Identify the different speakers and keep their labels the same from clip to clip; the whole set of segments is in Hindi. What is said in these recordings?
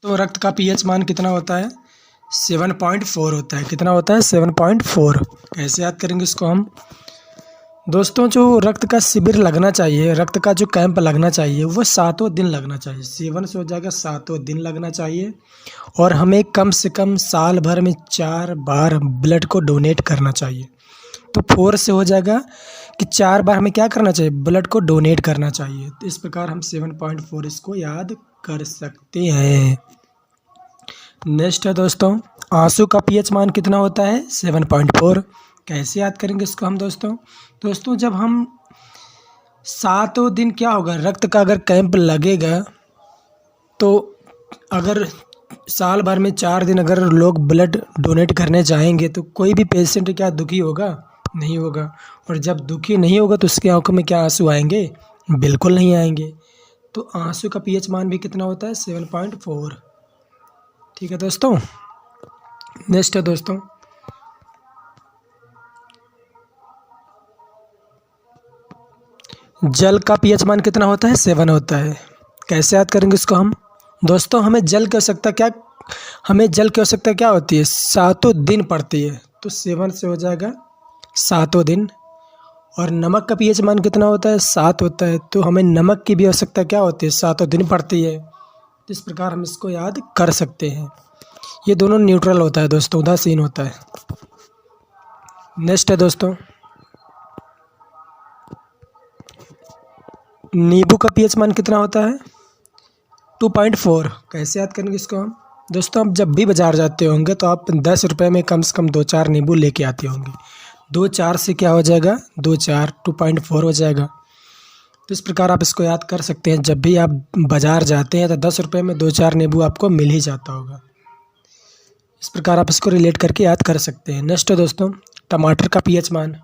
Speaker 1: तो रक्त का पीएच मान कितना होता है? 7.4 होता है। कितना होता है? 7.4। कैसे याद करेंगे इसको हम? दोस्तों, जो रक्त का शिविर लगना चाहिए, रक्त का जो कैंप लगना चाहिए, वो 7 दिन लगना चाहिए। 7 से हो जाएगा 7 दिन लगना चाहिए। और हमें कम से कम साल भर में 4 बार ब्लड को डोनेट करना चाहिए। तो 4 से हो जाएगा कि 4 बार हमें क्या करना चाहिए? ब्लड को डोनेट करना चाहिए। तो इस प्रकार हम 7.4 इसको याद कर सकते हैं। नेक्स्ट है दोस्तों, आंसू का पीएच मान कितना होता है? 7.4। कैसे याद करेंगे इसको हम दोस्तों, जब हम 7 दिन क्या होगा, रक्त का अगर कैंप लगेगा तो अगर साल भर में 4 दिन अगर लोग ब्लड डोनेट करने जाएंगे तो कोई भी पेशेंट क्या दुखी होगा? नहीं होगा। और जब दुखी नहीं होगा तो उसकी आंखों में क्या आंसू आएंगे? बिल्कुल नहीं आएंगे। तो आंसू का पीएच मान भी कितना होता है? 7.4। ठीक है दोस्तों। नेक्स्ट है दोस्तों, जल का पीएच मान कितना होता है? 7 होता है। कैसे याद करेंगे इसको हम? दोस्तों, हमें जल की आवश्यकता क्या होती है? 7 दिन पड़ती है। तो 7 से हो जाएगा 7 दिन। और नमक का पीएच मान कितना होता है? 7 होता है। तो हमें नमक की भी आवश्यकता क्या होती है? 7 दिन पड़ती है। तो इस प्रकार हम इसको याद कर सकते हैं। ये दोनों न्यूट्रल होता है दोस्तों, उदासीन होता है। नेक्स्ट है दोस्तों, नींबू का पीएच मान कितना होता है? 2.4। कैसे याद करेंगे इसको हम? दोस्तों, आप जब भी बाज़ार जाते होंगे तो आप 10 रुपये में कम से कम 2-4 नींबू लेके आते होंगे। 2-4 से क्या हो जाएगा? 2-4 2.4 हो जाएगा। तो इस प्रकार आप इसको याद कर सकते हैं। जब भी आप बाज़ार जाते हैं तो 10 रुपये में 2-4 नींबू आपको मिल ही जाता होगा। इस प्रकार आप इसको रिलेट करके याद कर सकते हैं। नेक्स्ट है दोस्तों, टमाटर का पीएच मान।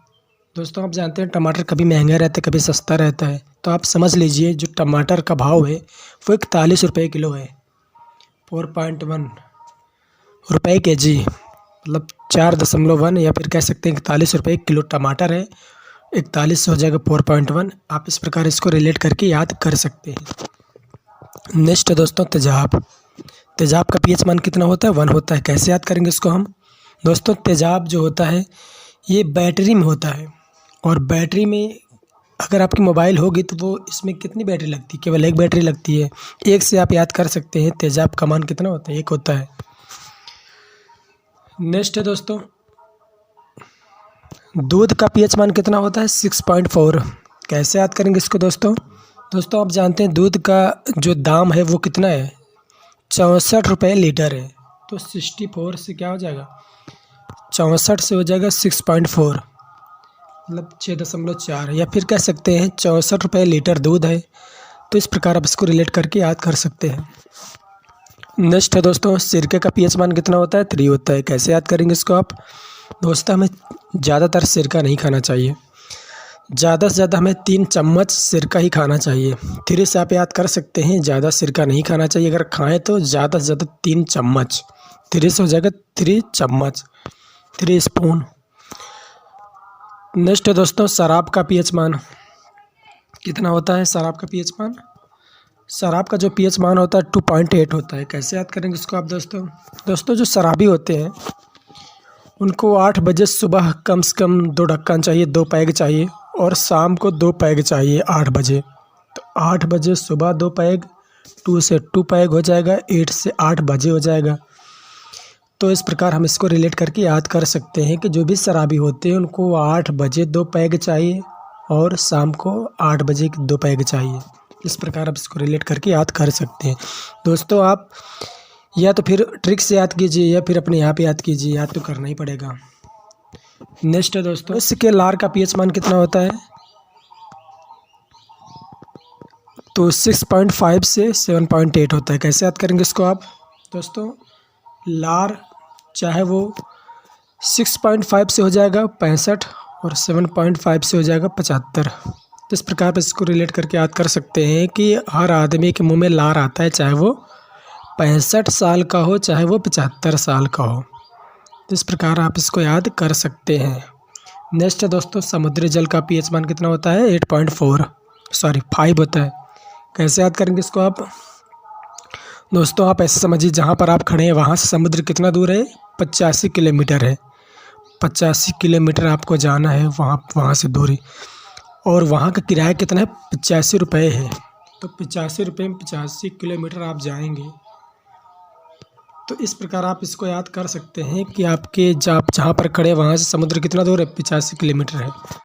Speaker 1: दोस्तों, आप जानते हैं टमाटर कभी महंगा रहता है, कभी सस्ता रहता है। तो आप समझ लीजिए जो टमाटर का भाव है वो 41 रुपये किलो है। 4.1 रुपये केजी, मतलब 4.1, या फिर कह सकते हैं 41 रुपये किलो टमाटर है। 41 हो जाएगा 4.1। आप इस प्रकार इसको रिलेट करके याद कर सकते हैं। नेक्स्ट है दोस्तों, तेजाब का पीएच मान कितना होता है? 1 होता है। कैसे याद करेंगे इसको हम? दोस्तों, तेजाब जो होता है ये बैटरी में होता है। और बैटरी में अगर आपकी मोबाइल होगी तो वो इसमें कितनी बैटरी लगती है? केवल 1 बैटरी लगती है। 1 से आप याद कर सकते हैं तेजाब का मान कितना होता है? 1 होता है। नेक्स्ट है दोस्तों, दूध का पीएच मान कितना होता है? 6.4। कैसे याद करेंगे इसको दोस्तों? आप जानते हैं दूध का जो दाम है वो कितना है? 64 रुपये लीटर है। तो 64 से क्या हो जाएगा? 64 से हो जाएगा 6.4, मतलब 6.4, या फिर कह सकते हैं 64 रुपये लीटर दूध है। तो इस प्रकार आप इसको रिलेट करके याद कर सकते हैं। नेक्स्ट है दोस्तों, सिरके का पीएच मान कितना होता है? 3 होता है। कैसे याद करेंगे इसको आप? दोस्तों, हमें ज़्यादातर सिरका नहीं खाना चाहिए। ज़्यादा से ज़्यादा हमें 3 चम्मच सिरका ही खाना चाहिए। 3 से आप याद कर सकते हैं, ज़्यादा सिरका नहीं खाना चाहिए। अगर खाएँ तो ज़्यादा से ज़्यादा 3 चम्मच। 3 से हो जाएगा 3 चम्मच, 3 स्पून। नेक्स्ट है दोस्तों, शराब का पीएच मान कितना होता है? शराब का पीएच मान, शराब का जो पीएच मान होता है 2.8 होता है। कैसे याद करेंगे इसको आप दोस्तों, जो शराबी होते हैं उनको 8 बजे सुबह कम से कम 2 ढक्कन चाहिए, 2 पैग चाहिए। और शाम को 2 पैग चाहिए 8 बजे। तो 8 बजे सुबह 2 पैग, 2 से 2 पैग हो जाएगा, 8 से 8 बजे हो जाएगा। तो इस प्रकार हम इसको रिलेट करके याद कर सकते हैं कि जो भी शराबी होते हैं उनको 8 बजे 2 पैग चाहिए और शाम को 8 बजे 2 पैग चाहिए। इस प्रकार आप इसको रिलेट करके याद कर सकते हैं। दोस्तों, आप या तो फिर ट्रिक से याद कीजिए या फिर अपने यहाँ पे याद कीजिए, याद तो करना ही पड़ेगा। नेक्स्ट है दोस्तों, इसके लार का पीएच मान कितना होता है? तो 6.5 से 7.8 होता है। कैसे याद करेंगे इसको आप? दोस्तों, लार चाहे वो 6.5 से हो जाएगा 65 और 7.5 से हो जाएगा 75। तो इस प्रकार पर इसको रिलेट करके याद कर सकते हैं कि हर आदमी के मुंह में लार आता है, चाहे वो 65 साल का हो चाहे वो 75 साल का हो। तो इस प्रकार आप इसको याद कर सकते हैं। नेक्स्ट है दोस्तों, समुद्री जल का पीएच मान कितना होता है? 5 होता है। कैसे याद करेंगे इसको आप? दोस्तों आप ऐसे समझिए, जहाँ पर आप खड़े हैं वहाँ से समुद्र कितना दूर है? 85 किलोमीटर है। 85 किलोमीटर आपको जाना है वहाँ से दूरी, और वहाँ का किराया कितना है? 85 रुपये है। तो 85 रुपये में 85 किलोमीटर आप जाएंगे। तो इस प्रकार आप इसको याद कर सकते हैं कि आपके जहाँ पर खड़े वहाँ से समुद्र कितना दूर है? 85 किलोमीटर है।